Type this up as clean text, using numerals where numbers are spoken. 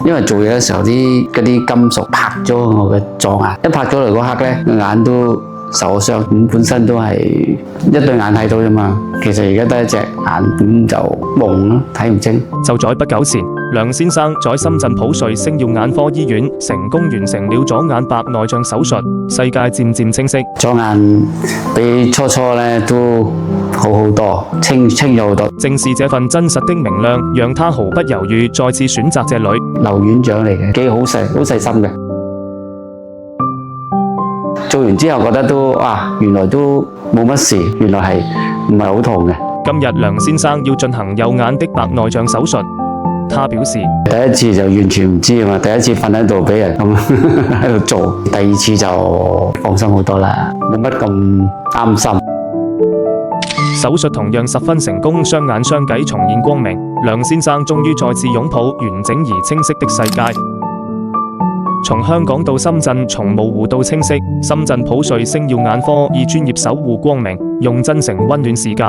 因為做嘢嘅時候嗰啲金屬拍咗我嘅左眼，一拍咗嚟嗰刻咧，個眼都受咗傷。咁本身都係一對眼睇到啫嘛，其實而家得一隻眼，咁就矇咯，睇唔清。就在不久前，梁先生在深圳普瑞星耀眼科醫院成功完成了左眼白內障手術，世界漸漸清晰。左眼比初咧都好好多，清咗好多。正是這份真實的明亮，讓他毫不猶豫再次選擇這裏。劉院長嚟嘅，幾好細心嘅。做完之後覺得都原來都冇乜事，原來係唔係好痛嘅。今日梁先生要進行右眼的白內障手術，他表示第一次就完全唔知啊嘛，第一次瞓喺度俾人咁喺度做，第二次就放心好多啦，冇乜咁擔心。手術同樣十分成功，雙眼相繼重現光明，梁先生終於再次擁抱完整而清晰的世界。從香港到深圳，從模糊到清晰，深圳普瑞星耀眼科以專業守護光明，用真誠溫暖世界。